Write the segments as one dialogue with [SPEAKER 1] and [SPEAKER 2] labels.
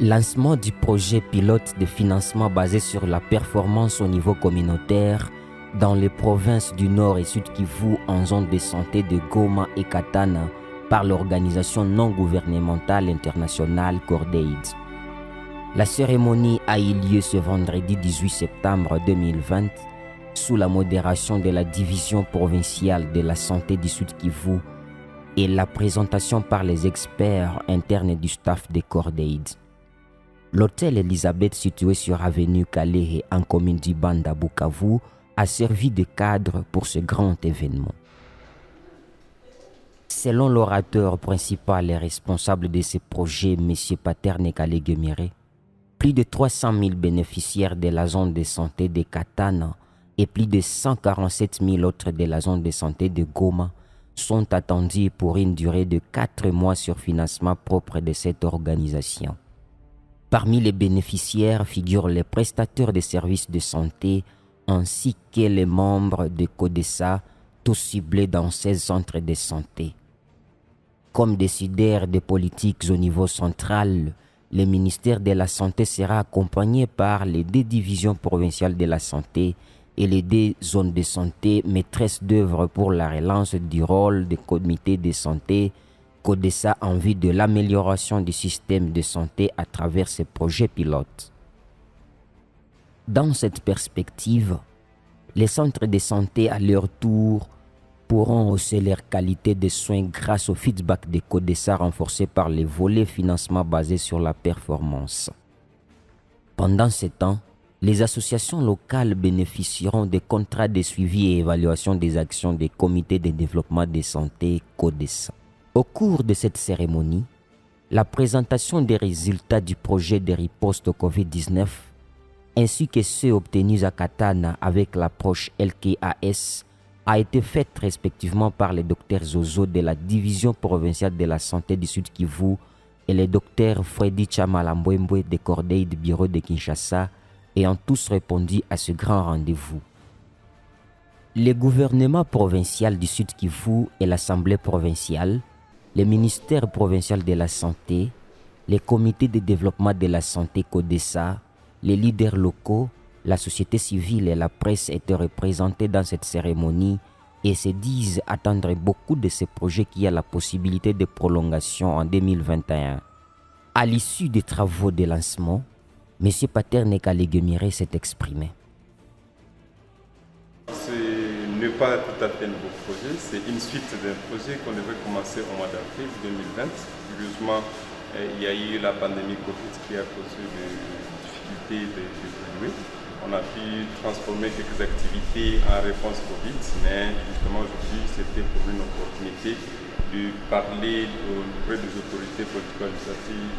[SPEAKER 1] Lancement du projet pilote de financement basé sur la performance au niveau communautaire dans les provinces du Nord et Sud Kivu en zone de santé de Goma et Katana par l'organisation non gouvernementale internationale Cordaid. La cérémonie a eu lieu ce vendredi 18 septembre 2020 sous la modération de la division provinciale de la santé du Sud Kivu et la présentation par les experts internes du staff de Cordaid. L'hôtel Elisabeth situé sur avenue Kalehe en commune d'Ibanda, Bukavu, a servi de cadre pour ce grand événement. Selon l'orateur principal et responsable de ce projet, M. Paterne Kalegemire, plus de 300 000 bénéficiaires de la zone de santé de Katana et plus de 147 000 autres de la zone de santé de Goma sont attendus pour une durée de 4 mois sur financement propre de cette organisation. Parmi les bénéficiaires figurent les prestataires de services de santé ainsi que les membres de CODESA, tous ciblés dans 16 centres de santé. Comme décideur des politiques au niveau central, le ministère de la Santé sera accompagné par les 2 divisions provinciales de la santé et les 2 zones de santé maîtresses d'œuvre pour la relance du rôle des comités de santé CODESA en vue de l'amélioration du système de santé à travers ces projets pilotes. Dans cette perspective, les centres de santé à leur tour pourront hausser leur qualité de soins grâce au feedback de CODESA renforcé par les volets financement basés sur la performance. Pendant ce temps, les associations locales bénéficieront des contrats de suivi et évaluation des actions des comités de développement de santé CODESA. Au cours de cette cérémonie, la présentation des résultats du projet de riposte au Covid-19 ainsi que ceux obtenus à Katana avec l'approche LKAS a été faite respectivement par le Dr Zozo de la division provinciale de la santé du Sud Kivu et le Dr Freddy Chamalambwembwe de Cordaid du bureau de Kinshasa ayant tous répondu à ce grand rendez-vous. Le gouvernement provincial du Sud Kivu et l'Assemblée provinciale, le ministère provincial de la santé, les comités de développement de la santé CODESA, les leaders locaux, la société civile et la presse étaient représentés dans cette cérémonie et se disent attendre beaucoup de ces projets qui ont la possibilité de prolongation en 2021. À l'issue des travaux de lancement, M. Paterne Kalegemire s'est exprimé.
[SPEAKER 2] Ce n'est pas tout à fait un nouveau projet, c'est une suite d'un projet qu'on devait commencer au mois d'avril 2020. Curieusement, il y a eu la pandémie Covid qui a causé des difficultés d'évoluer. On a pu transformer quelques activités en réponse Covid, mais justement aujourd'hui c'était pour une opportunité de parler auprès des autorités politico-administratives,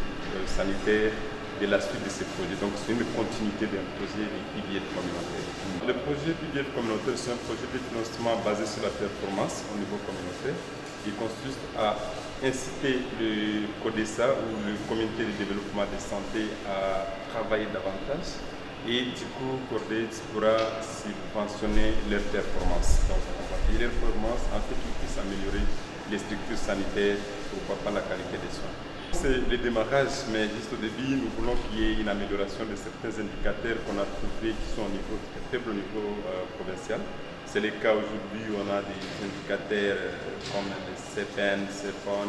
[SPEAKER 2] sanitaires, de la suite de ces projets. Donc c'est une continuité d'un projet de PDF communautaire. Le projet PDF communautaire, c'est un projet de financement basé sur la performance au niveau communautaire. Il consiste à inciter le CODESA ou le comité de développement de santé à travailler davantage et du coup Cordaid pourra subventionner leur performance. Donc on va payer leur performance en fait qu'ils puissent améliorer les structures sanitaires, pourquoi pas la qualité des soins. C'est le démarrage, mais juste au début, nous voulons qu'il y ait une amélioration de certains indicateurs qu'on a trouvés qui sont au niveau très faible au niveau provincial. C'est le cas aujourd'hui où on a des indicateurs comme le CPN, CEPON,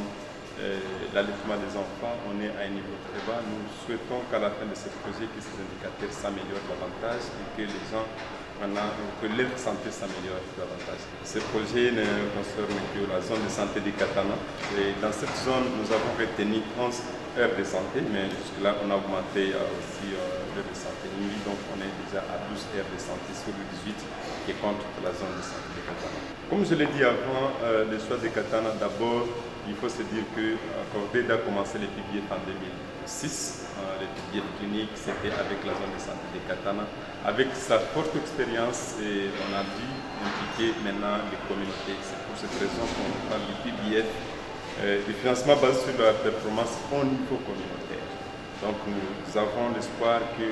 [SPEAKER 2] l'allaitement des enfants, on est à un niveau très bas. Nous souhaitons qu'à la fin de ce projet, que ces indicateurs s'améliorent davantage et que les gens, que leur santé s'améliore davantage. Ce projet ne concerne que la zone de santé de Katana. Et dans cette zone, nous avons retenu 11 heures de santé, mais jusque-là, on a augmenté aussi l'heure de santé nuit. Donc, on est déjà à 12 heures de santé sur le 18 qui compte pour la zone de santé de Katana. Comme je l'ai dit avant, le choix de Katana, d'abord, il faut se dire que Cordaid a commencé les PDF en 2006. Les PDF cliniques, c'était avec la zone de santé de Katana. Avec sa forte expérience, on a dû impliquer maintenant les communautés. C'est pour cette raison qu'on parle du PDF, du financement basé sur la performance au niveau communautaire. Donc nous avons l'espoir que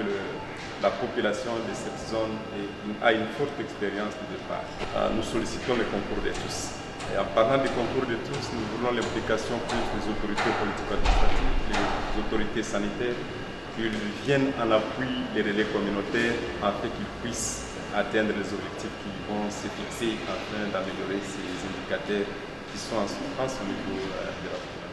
[SPEAKER 2] la population de cette zone a une forte expérience de départ. Nous sollicitons le concours de tous. Et en parlant des concours de tous, nous voulons l'implication plus des autorités politico-administratives, les autorités sanitaires, qu'ils viennent en appui des relais communautaires afin qu'ils puissent atteindre les objectifs qui vont se fixer afin d'améliorer ces indicateurs qui sont en souffrance au niveau de la population.